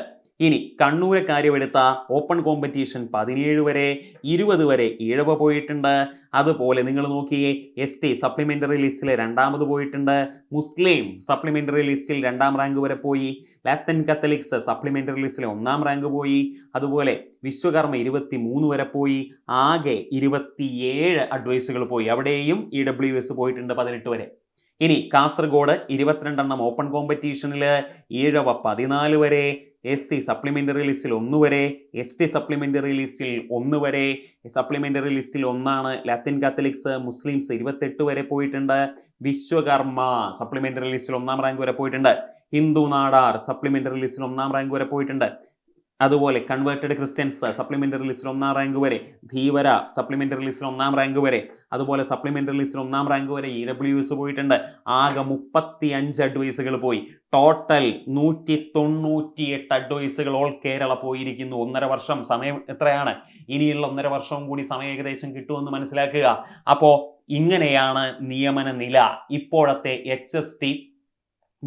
[SPEAKER 1] ഇനി കണ്ണൂരെ കാര്യമെടുത്ത ഓപ്പൺ കോമ്പറ്റീഷൻ 17 വരെ, 20 വരെ ഈഴവ പോയിട്ടുണ്ട്. അതുപോലെ നിങ്ങൾ നോക്കിയേ, ST സപ്ലിമെന്ററി ലിസ്റ്റിൽ 2ാമത് പോയിട്ടുണ്ട്. മുസ്ലിം സപ്ലിമെന്ററി ലിസ്റ്റിൽ 2ാം റാങ്ക് വരെ പോയി. ലാറ്റിൻ കാത്തലിക്സ് സപ്ലിമെന്ററി ലിസ്റ്റിൽ 1ാം റാങ്ക് പോയി. അതുപോലെ വിശ്വകർമ്മ 23 വരെ പോയി. ആകെ 27 അഡ്വൈസുകൾ പോയി. അവിടെയും EWS പോയിട്ടുണ്ട് 18 വരെ. ഇനി കാസർഗോഡ് 22 ഓപ്പൺ കോമ്പറ്റീഷനിൽ. ഈഴവ 14 വരെ. SC സപ്ലിമെന്ററി ലിസ്റ്റിൽ 1 വരെ. ST സപ്ലിമെന്ററി ലിസ്റ്റിൽ 1 വരെ. സപ്ലിമെന്ററി ലിസ്റ്റിൽ 1 ലാറ്റിൻ കാത്തലിക്സ്. മുസ്ലിംസ് 28 വരെ പോയിട്ടുണ്ട്. വിശ്വകർമ്മ സപ്ലിമെന്ററി ലിസ്റ്റിൽ 1ാം റാങ്ക് വരെ പോയിട്ടുണ്ട്. ഹിന്ദു നാടാർ സപ്ലിമെന്ററി ലിസ്റ്റിൽ 1ാം റാങ്ക് വരെ പോയിട്ടുണ്ട്. അതുപോലെ കൺവേർട്ടഡ് ക്രിസ്ത്യൻസ് സപ്ലിമെന്ററി ലിസ്റ്റിൽ 1ാം റാങ്ക് വരെ. ധീവര സപ്ലിമെന്ററി ലിസ്റ്റിൽ 1ാം റാങ്ക് വരെ. അതുപോലെ സപ്ലിമെന്ററി ലിസ്റ്റിൽ 1ാം റാങ്ക് വരെ EWS പോയിട്ടുണ്ട്. ആകെ 35 അഡ്വൈസുകൾ പോയി. ടോട്ടൽ 198 അഡ്വൈസുകൾ ഓൾ കേരള പോയിരിക്കുന്നു. 1.5 വർഷം സമയം എത്രയാണ്? ഇനിയുള്ള 1.5 വർഷവും കൂടി സമയം ഏകദേശം കിട്ടുമെന്ന് മനസ്സിലാക്കുക. അപ്പോ ഇങ്ങനെയാണ് നിയമന നില. ഇപ്പോഴത്തെ HST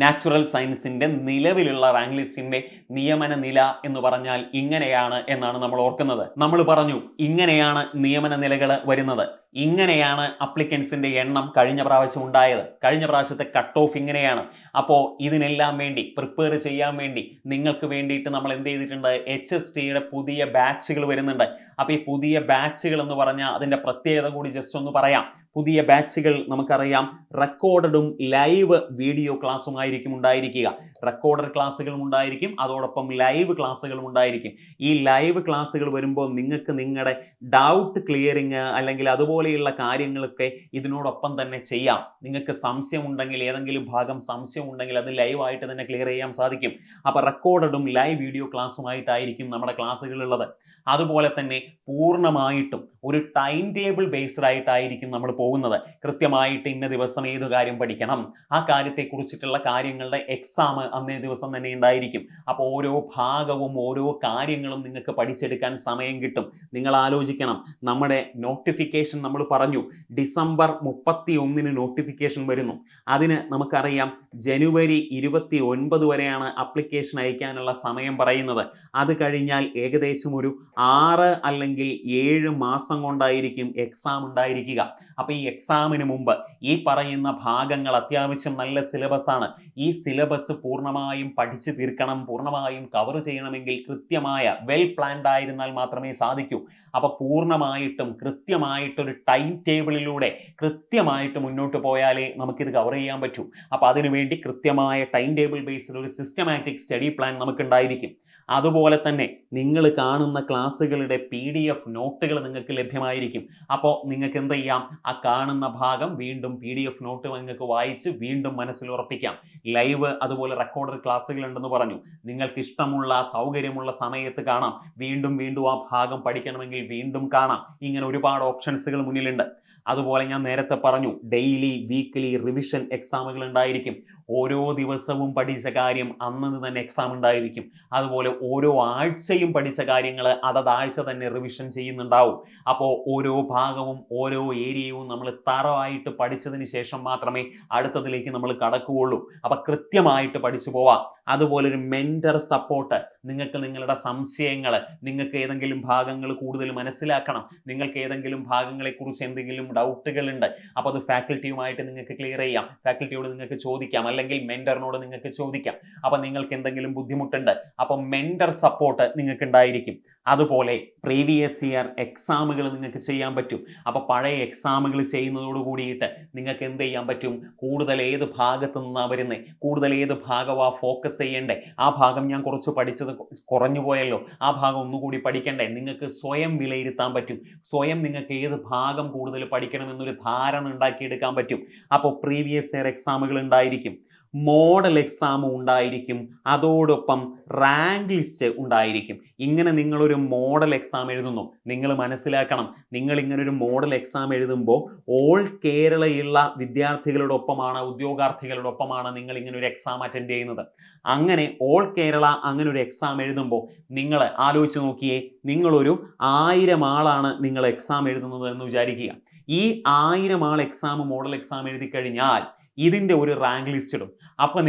[SPEAKER 1] നാച്ചുറൽ സയൻസിന്റെ നിലവിലുള്ള റാങ്ക് ലിസ്റ്റിന്റെ നിയമന നില എന്ന് പറഞ്ഞാൽ ഇങ്ങനെയാണ് എന്നാണ് നമ്മൾ ഓർക്കുന്നത്. നമ്മൾ പറഞ്ഞു ഇങ്ങനെയാണ് നിയമന നിലകൾ വരുന്നത്. ഇങ്ങനെയാണ് അപ്ലിക്കൻസിന്റെ എണ്ണം കഴിഞ്ഞ പ്രാവശ്യം ഉണ്ടായത്. കഴിഞ്ഞ പ്രാവശ്യത്തെ കട്ട് ഓഫ് ഇങ്ങനെയാണ്. അപ്പോൾ ഇതിനെല്ലാം വേണ്ടി പ്രിപ്പയർ ചെയ്യാൻ വേണ്ടി നിങ്ങൾക്ക് വേണ്ടിയിട്ട് നമ്മൾ എന്ത് ചെയ്തിട്ടുണ്ട്? HSTയുടെ പുതിയ ബാച്ചുകൾ വരുന്നുണ്ട്. അപ്പോൾ ഈ പുതിയ ബാച്ചുകൾ എന്ന് പറഞ്ഞാൽ അതിന്റെ പ്രത്യേകത കൂടി ജസ്റ്റ് ഒന്ന് പറയാം. പുതിയ ബാച്ചുകൾ നമുക്കറിയാം റെക്കോർഡഡും ലൈവ് വീഡിയോ ക്ലാസ്സുമായിരിക്കും ഉണ്ടായിരിക്കുക. റെക്കോർഡഡ് ക്ലാസ്സുകളും ഉണ്ടായിരിക്കും, അതോടൊപ്പം ലൈവ് ക്ലാസ്സുകളും ഉണ്ടായിരിക്കും. ഈ ലൈവ് ക്ലാസ്സുകൾ വരുമ്പോൾ നിങ്ങൾക്ക് നിങ്ങളുടെ ഡൗട്ട് ക്ലിയറിങ് അല്ലെങ്കിൽ അതുപോലെയുള്ള കാര്യങ്ങളൊക്കെ ഇതിനോടൊപ്പം തന്നെ ചെയ്യാം. നിങ്ങൾക്ക് സംശയം ഉണ്ടെങ്കിൽ, ഏതെങ്കിലും ഭാഗം സംശയം ഉണ്ടെങ്കിൽ അത് ലൈവായിട്ട് തന്നെ ക്ലിയർ ചെയ്യാൻ സാധിക്കും. അപ്പോൾ റെക്കോർഡഡും ലൈവ് വീഡിയോ ക്ലാസ്സുമായിട്ടായിരിക്കും നമ്മുടെ ക്ലാസ്സുകൾ ഉള്ളത്. അതുപോലെ തന്നെ പൂർണ്ണമായിട്ടും ഒരു ടൈം ടേബിൾ ബേസ്ഡ് ആയിട്ടായിരിക്കും നമ്മൾ പോകുന്നത്. കൃത്യമായിട്ട് ഇന്ന ദിവസം ഏത് കാര്യം പഠിക്കണം, ആ കാര്യത്തെക്കുറിച്ചിട്ടുള്ള കാര്യങ്ങളുടെ എക്സാം അന്നേ ദിവസം തന്നെ ഉണ്ടായിരിക്കും. അപ്പോൾ ഓരോ ഭാഗവും ഓരോ കാര്യങ്ങളും നിങ്ങൾക്ക് പഠിച്ചെടുക്കാൻ സമയം കിട്ടും. നിങ്ങൾ ആലോചിക്കണം, നമ്മുടെ നോട്ടിഫിക്കേഷൻ നമ്മൾ പറഞ്ഞു ഡിസംബർ 31 നോട്ടിഫിക്കേഷൻ വരുന്നു. അതിന് നമുക്കറിയാം ജനുവരി 29 വരെയാണ് അപ്ലിക്കേഷൻ അയക്കാനുള്ള സമയം പറയുന്നത്. അത് കഴിഞ്ഞാൽ ഏകദേശം ഒരു 6 അല്ലെങ്കിൽ 7 മാസം കൊണ്ടായിരിക്കും എക്സാം ഉണ്ടായിരിക്കുക. അപ്പോൾ ഈ എക്സാമിന് മുമ്പ് ഈ പറയുന്ന ഭാഗങ്ങൾ അത്യാവശ്യം നല്ല സിലബസ് ആണ്. ഈ സിലബസ് പൂർണ്ണമായും പഠിച്ചു തീർക്കണം, പൂർണ്ണമായും കവർ ചെയ്യണമെങ്കിൽ കൃത്യമായ വെൽ പ്ലാൻഡ് ആയിരുന്നാൽ മാത്രമേ സാധിക്കൂ. അപ്പോൾ പൂർണ്ണമായിട്ടും കൃത്യമായിട്ടൊരു ടൈം ടേബിളിലൂടെ കൃത്യമായിട്ട് മുന്നോട്ട് പോയാലേ നമുക്കിത് കവർ ചെയ്യാൻ പറ്റൂ. അപ്പോൾ അതിനുവേണ്ടി കൃത്യമായ ടൈം ടേബിൾ ബേസ്ഡ് ഒരു സിസ്റ്റമാറ്റിക് സ്റ്റഡി പ്ലാൻ നമുക്കുണ്ടായിരിക്കും. അതുപോലെ തന്നെ നിങ്ങൾ കാണുന്ന ക്ലാസ്സുകളുടെ PDF നോട്ടുകൾ നിങ്ങൾക്ക് ലഭ്യമായിരിക്കും. അപ്പോൾ നിങ്ങൾക്ക് എന്ത് ചെയ്യാം, ആ കാണുന്ന ഭാഗം വീണ്ടും PDF നോട്ട് നിങ്ങൾക്ക് വായിച്ച് വീണ്ടും മനസ്സിൽ ഉറപ്പിക്കാം. ലൈവ് അതുപോലെ റെക്കോർഡഡ് ക്ലാസ്സുകൾ ഉണ്ടെന്ന് പറഞ്ഞു. നിങ്ങൾക്ക് ഇഷ്ടമുള്ള സൗകര്യമുള്ള സമയത്ത് കാണാം. വീണ്ടും വീണ്ടും ആ ഭാഗം പഠിക്കണമെങ്കിൽ വീണ്ടും കാണാം. ഇങ്ങനെ ഒരുപാട് ഓപ്ഷൻസുകൾ മുന്നിലുണ്ട്. അതുപോലെ ഞാൻ നേരത്തെ പറഞ്ഞു ഡെയിലി വീക്ക്ലി റിവിഷൻ എക്സാമുകൾ ഉണ്ടായിരിക്കും. ഓരോ ദിവസവും പഠിച്ച കാര്യം അന്നു തന്നെ എക്സാം ഉണ്ടായിരിക്കും. അതുപോലെ ഓരോ ആഴ്ചയും പഠിച്ച കാര്യങ്ങൾ അതത് തന്നെ റിവിഷൻ ചെയ്യുന്നുണ്ടാവും. അപ്പോൾ ഓരോ ഭാഗവും ഓരോ ഏരിയയും നമ്മൾ തറവായിട്ട് പഠിച്ചതിന് ശേഷം മാത്രമേ അടുത്തതിലേക്ക് നമ്മൾ കടക്കുകയുള്ളൂ. അപ്പോൾ കൃത്യമായിട്ട് പഠിച്ചു പോവാം. അതുപോലെ ഒരു മെന്റർ സപ്പോർട്ട്, നിങ്ങൾക്ക് നിങ്ങളുടെ സംശയങ്ങൾ, നിങ്ങൾക്ക് ഏതെങ്കിലും ഭാഗങ്ങൾ കൂടുതൽ മനസ്സിലാക്കണം, നിങ്ങൾക്ക് ഏതെങ്കിലും ഭാഗങ്ങളെക്കുറിച്ച് എന്തെങ്കിലും ഡൗട്ടുകൾ ഉണ്ട്, അപ്പോൾ അത് ഫാക്കൽറ്റിയുമായിട്ട് നിങ്ങൾക്ക് ക്ലിയർ ചെയ്യാം. ഫാക്കൽറ്റിയോട് നിങ്ങൾക്ക് ചോദിക്കാം, അല്ലെങ്കിൽ മെന്ററിനോട് നിങ്ങൾക്ക് ചോദിക്കാം. അപ്പോൾ നിങ്ങൾക്ക് എന്തെങ്കിലും ബുദ്ധിമുട്ടുണ്ട്, അപ്പോൾ മെന്റർ സപ്പോർട്ട് നിങ്ങൾക്ക് ഉണ്ടായിരിക്കും. അതുപോലെ പ്രീവിയസ് ഇയർ എക്സാമുകൾ നിങ്ങൾക്ക് ചെയ്യാൻ പറ്റും. അപ്പോൾ പഴയ എക്സാമുകൾ ചെയ്യുന്നതോട് കൂടിയിട്ട് നിങ്ങൾക്ക് എന്ത് ചെയ്യാൻ പറ്റും, കൂടുതൽ ഏത് ഭാഗത്തു നിന്നാണ് വരുന്നത്, കൂടുതൽ ഏത് ഭാഗമാണ് ഫോക്കസ് ചെയ്യണ്ടേ, ആ ഭാഗം ഞാൻ കുറച്ച് പഠിച്ചത് കുറഞ്ഞു പോയല്ലോ, ആ ഭാഗം ഒന്നുകൂടി പഠിക്കണ്ടേ, നിങ്ങൾക്ക് സ്വയം വിലയിരുത്താൻ പറ്റും. സ്വയം നിങ്ങൾക്ക് ഏത് ഭാഗം കൂടുതൽ പഠിക്കണമെന്നൊരു ധാരണ ഉണ്ടാക്കിയെടുക്കാൻ പറ്റും. അപ്പോൾ പ്രീവിയസ് ഇയർ എക്സാമുകൾ ഉണ്ടായിരിക്കും, മോഡൽ എക്സാം ഉണ്ടായിരിക്കും, അതോടൊപ്പം റാങ്ക് ലിസ്റ്റ് ഉണ്ടായിരിക്കും. ഇങ്ങനെ നിങ്ങളൊരു മോഡൽ എക്സാം എഴുതുന്നു, നിങ്ങൾ മനസ്സിലാക്കണം, നിങ്ങൾ ഇങ്ങനെ ഒരു മോഡൽ എക്സാം എഴുതുമ്പോൾ ഓൾ കേരളയുള്ള വിദ്യാർത്ഥികളോടൊപ്പമാണ്, ഉദ്യോഗാർത്ഥികളോടൊപ്പമാണ് നിങ്ങൾ ഇങ്ങനെ ഒരു എക്സാം അറ്റൻഡ് ചെയ്യുന്നത്. അങ്ങനെ ഓൾ കേരള അങ്ങനെ ഒരു എക്സാം എഴുതുമ്പോൾ നിങ്ങൾ ആലോചിച്ച് നോക്കിയേ, നിങ്ങളൊരു 1000 ആളാണ് നിങ്ങൾ എക്സാം എഴുതുന്നത് എന്ന് വിചാരിക്കുക. ഈ 1000 ആൾ എക്സാം മോഡൽ എക്സാം എഴുതി കഴിഞ്ഞാൽ ഇതിൻ്റെ ഒരു റാങ്ക് ലിസ്റ്റ് ഇടും. അപ്പോൾ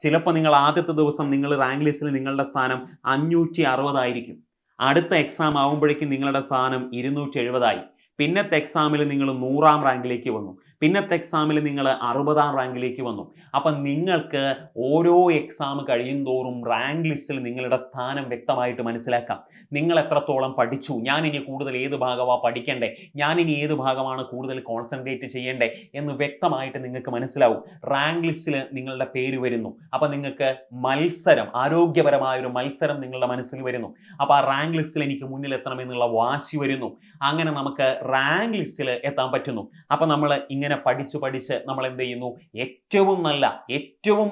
[SPEAKER 1] ചിലപ്പോൾ നിങ്ങൾ ആദ്യത്തെ ദിവസം നിങ്ങൾ റാങ്ക് ലിസ്റ്റിൽ നിങ്ങളുടെ സ്ഥാനം 560 ആയിരിക്കും. അടുത്ത എക്സാം ആകുമ്പോഴേക്കും നിങ്ങളുടെ സ്ഥാനം 270 ആയി. പിന്നത്തെ എക്സാമിൽ നിങ്ങൾ 100ാം റാങ്കിലേക്ക് വന്നു. പിന്നത്തെ എക്സാമിൽ നിങ്ങൾ 60ാം റാങ്കിലേക്ക് വന്നു. അപ്പം നിങ്ങൾക്ക് ഓരോ എക്സാം കഴിയും തോറും റാങ്ക് ലിസ്റ്റിൽ നിങ്ങളുടെ സ്ഥാനം വ്യക്തമായിട്ട് മനസ്സിലാക്കാം. നിങ്ങൾ എത്രത്തോളം പഠിച്ചു, ഞാനിനി കൂടുതൽ ഏത് ഭാഗമാണ് പഠിക്കേണ്ടേ, ഞാനിനി ഏത് ഭാഗമാണ് കൂടുതൽ കോൺസെൻട്രേറ്റ് ചെയ്യേണ്ടേ എന്ന് വ്യക്തമായിട്ട് നിങ്ങൾക്ക് മനസ്സിലാവും. റാങ്ക് ലിസ്റ്റിൽ നിങ്ങളുടെ പേര് വരുന്നു. അപ്പം നിങ്ങൾക്ക് മത്സരം, ആരോഗ്യപരമായൊരു മത്സരം നിങ്ങളുടെ മനസ്സിൽ വരുന്നു. അപ്പോൾ ആ റാങ്ക് ലിസ്റ്റിൽ എനിക്ക് മുന്നിൽ എത്തണമെന്നുള്ള വാശി വരുന്നു. അങ്ങനെ നമുക്ക് റാങ്ക് ലിസ്റ്റിൽ എത്താൻ പറ്റുന്നു. അപ്പം നമ്മൾ ഇങ്ങനെ പഠിച്ച് നമ്മൾ എന്ത് ചെയ്യുന്നു, ഏറ്റവും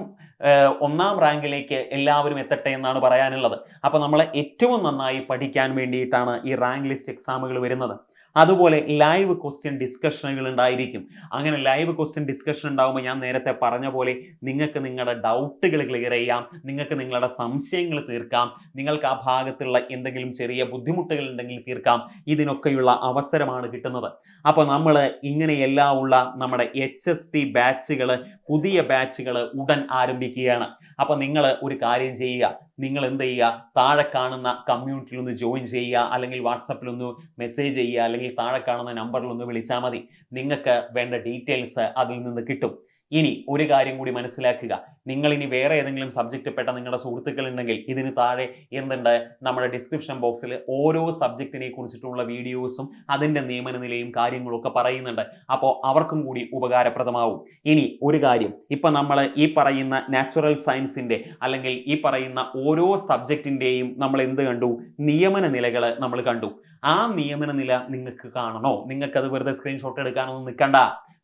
[SPEAKER 1] 1ാം റാങ്കിലേക്ക് എല്ലാവരും എത്തട്ടെ എന്നാണ് പറയാനുള്ളത്. അപ്പോൾ നമ്മൾ ഏറ്റവും നന്നായി പഠിക്കാൻ വേണ്ടിയിട്ടാണ് ഈ റാങ്ക് ലിസ്റ്റ് എക്സാമുകൾ വരുന്നത്. അതുപോലെ ലൈവ് ക്വസ്റ്റ്യൻ ഡിസ്കഷനുകൾ ഉണ്ടായിരിക്കും. അങ്ങനെ ലൈവ് ക്വസ്റ്റ്യൻ ഡിസ്കഷൻ ഉണ്ടാകുമ്പോൾ ഞാൻ നേരത്തെ പറഞ്ഞ പോലെ നിങ്ങൾക്ക് നിങ്ങളുടെ ഡൗട്ടുകൾ ക്ലിയർ ചെയ്യാം, നിങ്ങൾക്ക് നിങ്ങളുടെ സംശയങ്ങൾ തീർക്കാം, നിങ്ങൾക്ക് ആ ഭാഗത്തുള്ള എന്തെങ്കിലും ചെറിയ ബുദ്ധിമുട്ടുകൾ ഉണ്ടെങ്കിൽ തീർക്കാം. ഇതിനൊക്കെയുള്ള അവസരമാണ് കിട്ടുന്നത്. അപ്പോൾ നമ്മൾ ഇങ്ങനെയെല്ലാം ഉള്ള നമ്മുടെ HST ബാച്ചുകൾ, പുതിയ ബാച്ചുകൾ ഉടൻ ആരംഭിക്കുകയാണ്. അപ്പോൾ നിങ്ങൾ ഒരു കാര്യം ചെയ്യുക, നിങ്ങൾ എന്ത് ചെയ്യുക, താഴെ കാണുന്ന കമ്മ്യൂണിറ്റിയിൽ ഒന്ന് ജോയിൻ ചെയ്യുക, അല്ലെങ്കിൽ വാട്സപ്പിൽ ഒന്ന് മെസ്സേജ് ചെയ്യുക, അല്ലെങ്കിൽ താഴെ കാണുന്ന നമ്പറിൽ ഒന്ന് വിളിച്ചാൽ മതി. നിങ്ങൾക്ക് വേണ്ട ഡീറ്റെയിൽസ് അതിൽ നിന്ന് കിട്ടും. ഇനി ഒരു കാര്യം കൂടി മനസ്സിലാക്കുക, നിങ്ങൾ ഇനി വേറെ ഏതെങ്കിലും സബ്ജക്റ്റ് പെട്ട നിങ്ങളുടെ സുഹൃത്തുക്കൾ ഉണ്ടെങ്കിൽ ഇതിന് താഴെ എന്തുണ്ട്, നമ്മുടെ ഡിസ്ക്രിപ്ഷൻ ബോക്സിൽ ഓരോ സബ്ജക്റ്റിനെ കുറിച്ചിട്ടുള്ള വീഡിയോസും അതിന്റെ നിയമന നിലയും കാര്യങ്ങളും ഒക്കെ പറയുന്നുണ്ട്. അപ്പോൾ അവർക്കും കൂടി ഉപകാരപ്രദമാവും. ഇനി ഒരു കാര്യം, ഇപ്പൊ നമ്മൾ ഈ പറയുന്ന നാച്ചുറൽ സയൻസിന്റെ അല്ലെങ്കിൽ ഈ പറയുന്ന ഓരോ സബ്ജക്റ്റിന്റെയും നമ്മൾ എന്ത് കണ്ടു, നിയമന നിലകൾ നമ്മൾ കണ്ടു. ആ നിയമന നില നിങ്ങൾക്ക് കാണണോ, നിങ്ങൾക്ക് അത് വെറുതെ സ്ക്രീൻഷോട്ട് എടുക്കാനൊന്നും നിൽക്കണ്ട.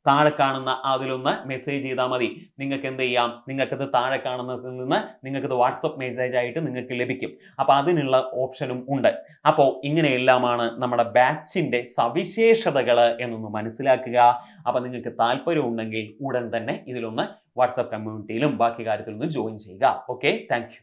[SPEAKER 1] താഴെ കാണുന്ന അതിലൊന്ന് മെസ്സേജ് ചെയ്താൽ മതി. നിങ്ങൾക്ക് എന്ത് ചെയ്യാം, നിങ്ങൾക്കത് താഴെ കാണുന്നതിൽ നിന്ന് നിങ്ങൾക്കത് വാട്സപ്പ് മെസ്സേജ് ആയിട്ട് നിങ്ങൾക്ക് ലഭിക്കും. അപ്പോൾ അതിനുള്ള ഓപ്ഷനും ഉണ്ട്. അപ്പോൾ ഇങ്ങനെയെല്ലാമാണ് നമ്മുടെ ബാച്ചിന്റെ സവിശേഷതകൾ എന്നൊന്ന് മനസ്സിലാക്കുക. അപ്പോൾ നിങ്ങൾക്ക് താല്പര്യം ഉണ്ടെങ്കിൽ ഉടൻ തന്നെ ഇതിലൊന്ന് വാട്സപ്പ് കമ്മ്യൂണിറ്റിയിലും ബാക്കി കാര്യത്തിലൊന്നും ജോയിൻ ചെയ്യുക. Okay, thank you.